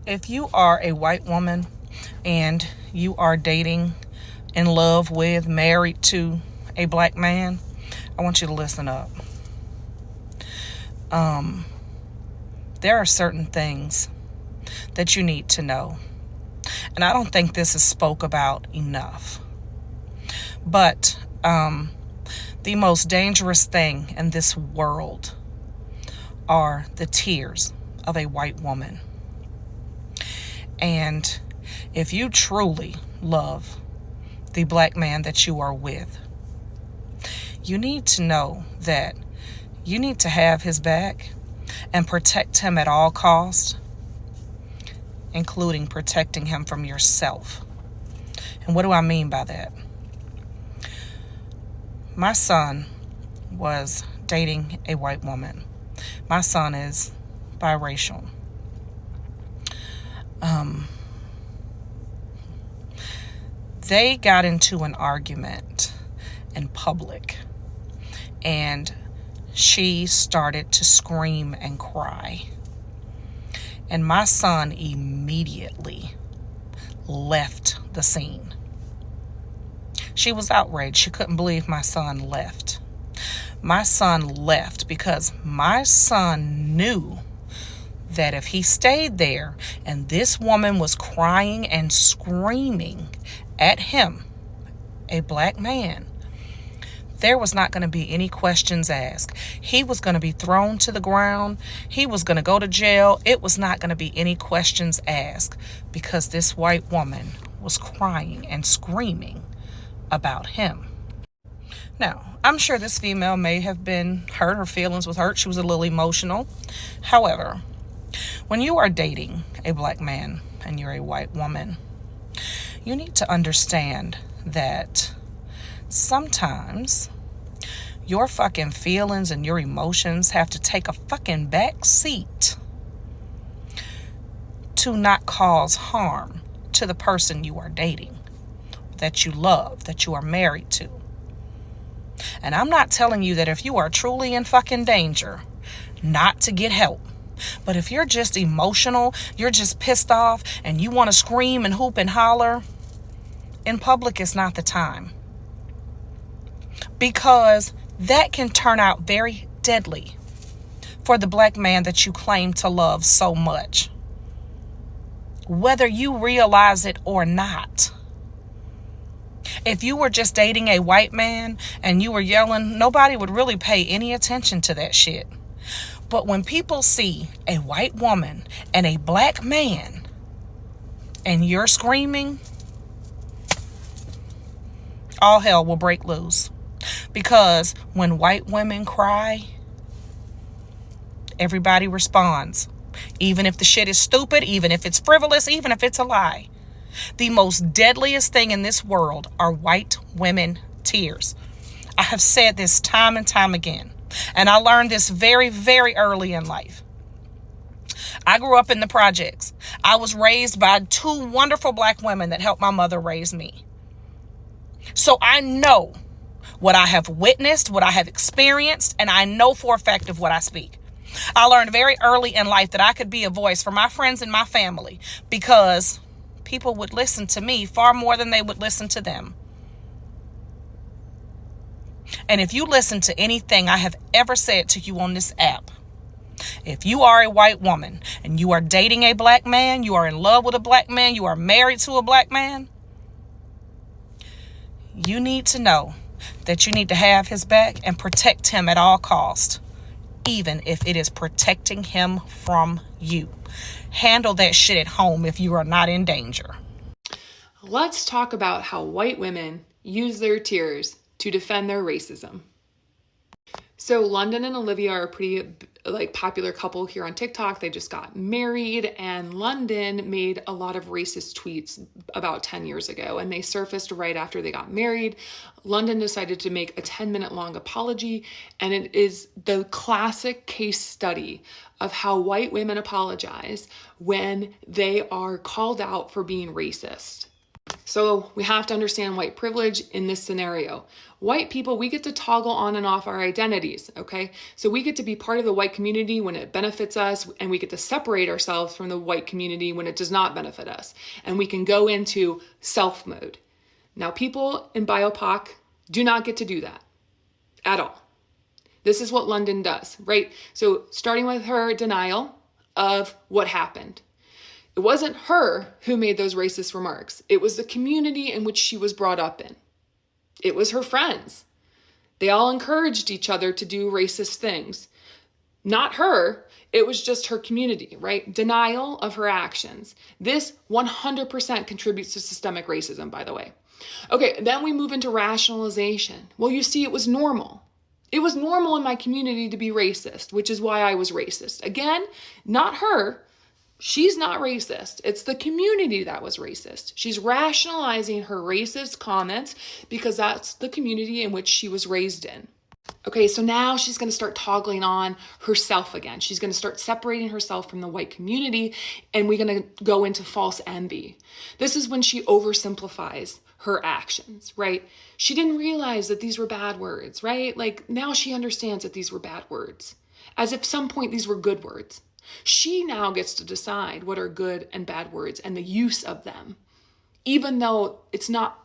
If you are a white woman and you are dating, in love with, married to a black man, I want you to listen up. There are certain things that you need to know. And I don't think this is spoke about enough. But the most dangerous thing in this world are the tears of a white woman. And if you truly love the black man that you are with, you need to know that you need to have his back and protect him at all costs, including protecting him from yourself. And what do I mean by that? My son was dating a white woman. My son is biracial. They got into an argument in public, and she started to scream and cry. And my son immediately left the scene. She was outraged. She couldn't believe my son left. My son left because my son knew that if he stayed there and this woman was crying and screaming at him, a black man, there was not going to be any questions asked. He was going to be thrown to the ground. He was going to go to jail. It was not going to be any questions asked because this white woman was crying and screaming about him. Now, I'm sure this female may have been hurt. Her feelings was hurt. She was a little emotional. However, when you are dating a black man and you're a white woman, you need to understand that sometimes your fucking feelings and your emotions have to take a fucking back seat to not cause harm to the person you are dating, that you love, that you are married to. And I'm not telling you that if you are truly in fucking danger, not to get help. But if you're just emotional, you're just pissed off, and you want to scream and hoop and holler, in public is not the time. Because that can turn out very deadly for the black man that you claim to love so much, whether you realize it or not. If you were just dating a white man and you were yelling, nobody would really pay any attention to that shit. But when people see a white woman and a black man and you're screaming, all hell will break loose. Because when white women cry, everybody responds. Even if the shit is stupid, even if it's frivolous, even if it's a lie. The most deadliest thing in this world are white women tears. I have said this time and time again. And I learned this very, very early in life. I grew up in the projects. I was raised by two wonderful black women that helped my mother raise me. So I know what I have witnessed, what I have experienced, and I know for a fact of what I speak. I learned very early in life that I could be a voice for my friends and my family because people would listen to me far more than they would listen to them. And if you listen to anything I have ever said to you on this app, if you are a white woman and you are dating a black man, you are in love with a black man, you are married to a black man, you need to know that you need to have his back and protect him at all costs, even if it is protecting him from you. Handle that shit at home if you are not in danger. Let's talk about how white women use their tears to defend their racism. So London and Olivia are a pretty popular couple here on TikTok. They just got married, and London made a lot of racist tweets about 10 years ago, and they surfaced right after they got married. London decided to make a 10-minute long apology, and it is the classic case study of how white women apologize when they are called out for being racist. So we have to understand white privilege in this scenario. White people, we get to toggle on and off our identities, okay? So we get to be part of the white community when it benefits us, and we get to separate ourselves from the white community when it does not benefit us. And we can go into self mode. Now, people in BIPOC do not get to do that at all. This is what London does, right? So starting with her denial of what happened. It wasn't her who made those racist remarks. It was the community in which she was brought up in. It was her friends. They all encouraged each other to do racist things. Not her, it was just her community, right? Denial of her actions. This 100% contributes to systemic racism, by the way. Okay, then we move into rationalization. Well, you see, it was normal. It was normal in my community to be racist, which is why I was racist. Again, not her. She's not racist. It's the community that was racist. She's rationalizing her racist comments because that's the community in which she was raised in. Okay, so now she's going to start toggling on herself again. She's going to start separating herself from the white community, and we're going to go into false envy. This is when she oversimplifies her actions, right? She didn't realize that these were bad words, right? Like now she understands that these were bad words, as if some point these were good words. She now gets to decide what are good and bad words and the use of them, even though it's not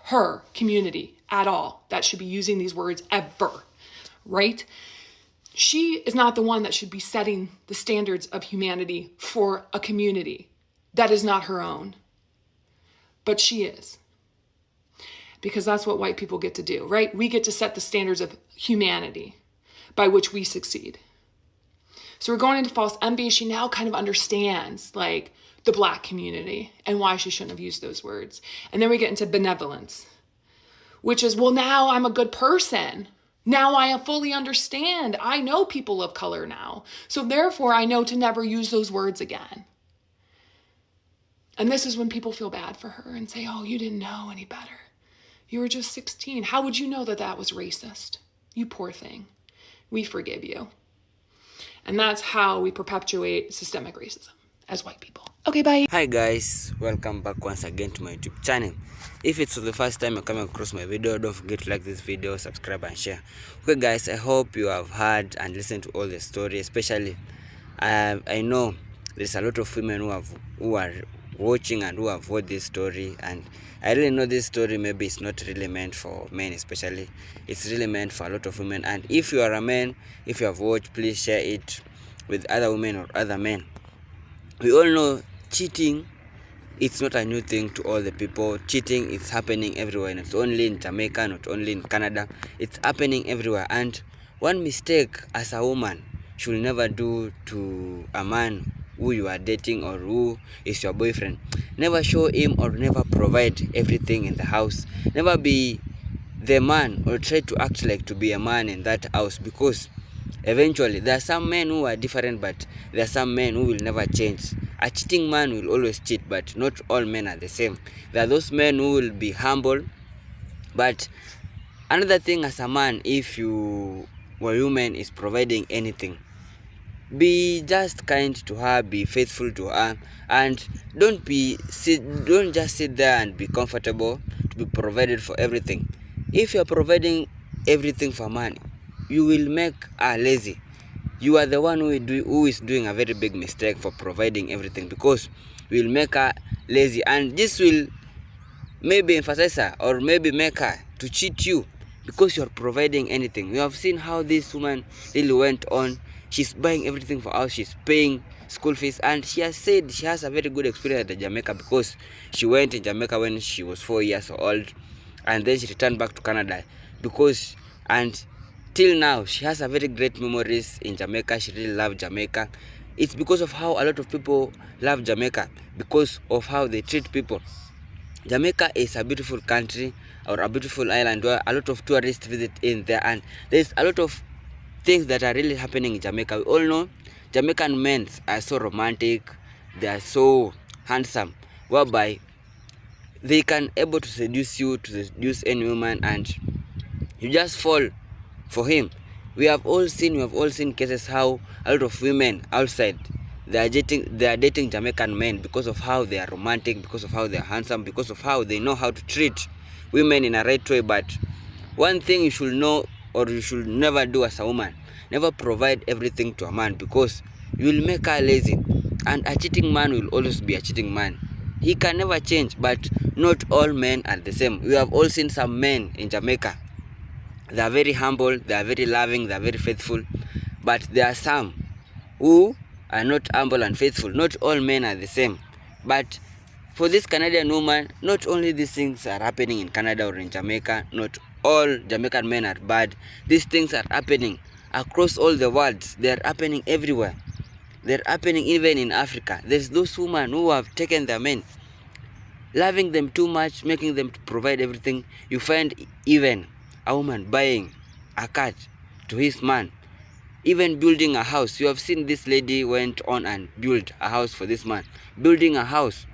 her community at all that should be using these words ever, right? She is not the one that should be setting the standards of humanity for a community that is not her own, but she is. Because that's what white people get to do, right? We get to set the standards of humanity by which we succeed. So we're going into false envy. She now kind of understands like the Black community and why she shouldn't have used those words. And then we get into benevolence, which is, well, now I'm a good person. Now I fully understand. I know people of color now. So therefore I know to never use those words again. And this is when people feel bad for her and say, oh, you didn't know any better. You were just 16. How would you know that that was racist? You poor thing. We forgive you. And that's how we perpetuate systemic racism as white people. Okay, bye. Hi guys, welcome back once again to my YouTube channel. If it's the first time you're coming across my video, don't forget to like this video, subscribe and share. Okay guys, I hope you have heard and listened to all the story, especially I know there's a lot of women who are watching and who have watched this story, and I really know this story maybe it's not really meant for men especially. It's really meant for a lot of women, and if you are a man, if you have watched, please share it with other women or other men. We all know cheating, it's not a new thing to all the people. Cheating is happening everywhere, not only in Jamaica, not only in Canada. It's happening everywhere, and one mistake as a woman should never do to a man who you are dating or who is your boyfriend. Never show him or never provide everything in the house. Never be the man or try to act like to be a man in that house, because eventually there are some men who are different, but there are some men who will never change. A cheating man will always cheat, but not all men are the same. There are those men who will be humble. But another thing, as a man, if you or woman is providing anything, be just kind to her, be faithful to her, and don't just sit there and be comfortable to be provided for everything. If you're providing everything for money, you will make her lazy. You are the one who is doing a very big mistake for providing everything, because you will make her lazy, and this will maybe emphasize her or maybe make her to cheat you because you're providing anything. You have seen how this woman really went on. She's buying everything for us. She's paying school fees, and she has said she has a very good experience at Jamaica, because she went in Jamaica when she was 4 years old, and then she returned back to Canada and till now she has a very great memories in Jamaica. She really loves Jamaica. It's because of how a lot of people love Jamaica, because of how they treat people. Jamaica is a beautiful country, or a beautiful island where a lot of tourists visit in there, and there's a lot of things that are really happening in Jamaica. We all know Jamaican men are so romantic, they are so handsome, whereby they can able to seduce you, to seduce any woman, and you just fall for him. We have all seen cases how a lot of women outside, they are dating Jamaican men because of how they are romantic, because of how they are handsome, because of how they know how to treat women in a right way. But one thing you should know, or you should never do as a woman, never provide everything to a man, because you will make her lazy. And a cheating man will always be a cheating man. He can never change. But not all men are the same. We have all seen some men in Jamaica. They are very humble, they are very loving, they are very faithful. But there are some who are not humble and faithful. Not all men are the same. But for this Canadian woman, not only these things are happening in Canada or in Jamaica, not all Jamaican men are bad. These things are happening across all the world. They are happening everywhere. They're happening even in Africa. There's those women who have taken their men, loving them too much, making them to provide everything. You find even a woman buying a cat to his man, even building a house. You have seen this lady went on and built a house for this man, building a house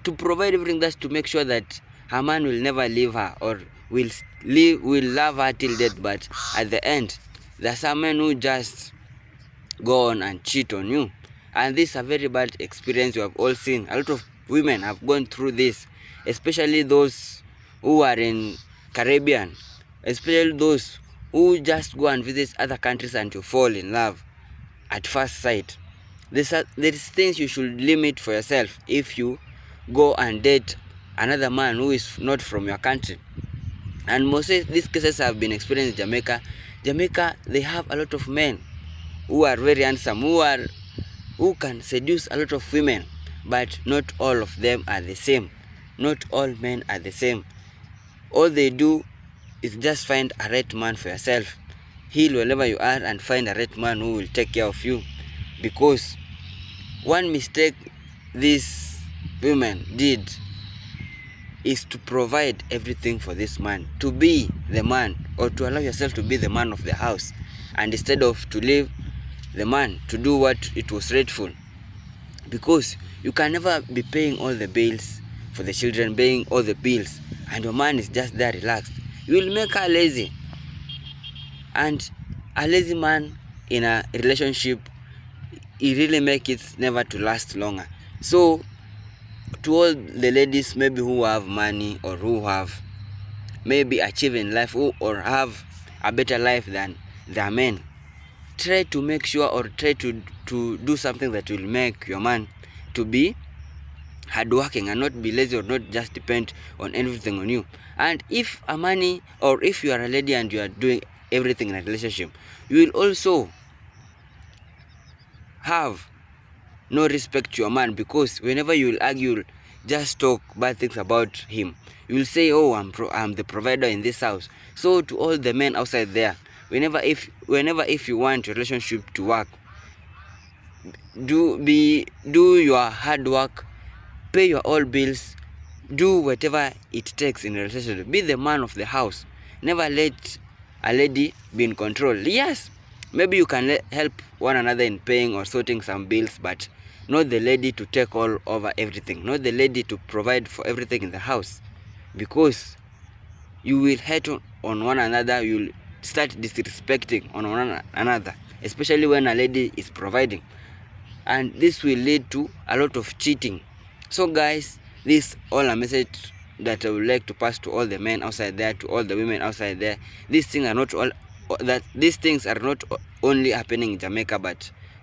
to provide everything. That's to make sure that her man will never leave her, or will love her till death. But at the end, there are some men who just go on and cheat on you, and this is a very bad experience. You have all seen. A lot of women have gone through this, especially those who are in Caribbean, especially those who just go and visit other countries and you fall in love at first sight. There is things you should limit for yourself if you go and date another man who is not from your country. And most of these cases have been experienced in Jamaica. Jamaica, they have a lot of men who are very handsome, who can seduce a lot of women, but not all of them are the same. Not all men are the same. All they do is just find a right man for yourself. Heal wherever you are and find a right man who will take care of you. Because one mistake these women did is to provide everything for this man, to be the man, or to allow yourself to be the man of the house, and instead of to leave the man to do what it was rightful. Because you can never be paying all the bills for the children, paying all the bills, and your man is just there relaxed. You will make her lazy. And a lazy man in a relationship, he really makes it never to last longer. So to all the ladies maybe who have money, or who have maybe achieved in life, or have a better life than their men, try to make sure, or try to do something that will make your man to be hardworking and not be lazy, or not just depend on everything on you. And if a money, or if you are a lady and you are doing everything in a relationship, you will also have no respect to your man, because whenever you will argue, you'll just talk bad things about him. You will say, oh, I'm the provider in this house. So to all the men outside there, whenever if you want your relationship to work, do your hard work, pay your all bills, do whatever it takes in a relationship. Be the man of the house. Never let a lady be in control. Yes, maybe you can help one another in paying or sorting some bills, but not the lady to take all over everything, not the lady to provide for everything in the house, because you will hate on one another. You will start disrespecting on one another, especially when a lady is providing, and this will lead to a lot of cheating. So guys, this is all a message that I would like to pass to all the men outside there, to all the women outside there. These things are not only happening in Jamaica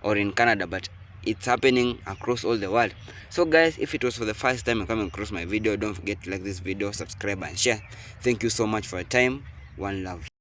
or in Canada, but it's happening across all the world. So guys, if it was for the first time you're coming across my video, don't forget to like this video, subscribe and share. Thank you so much for your time. One love.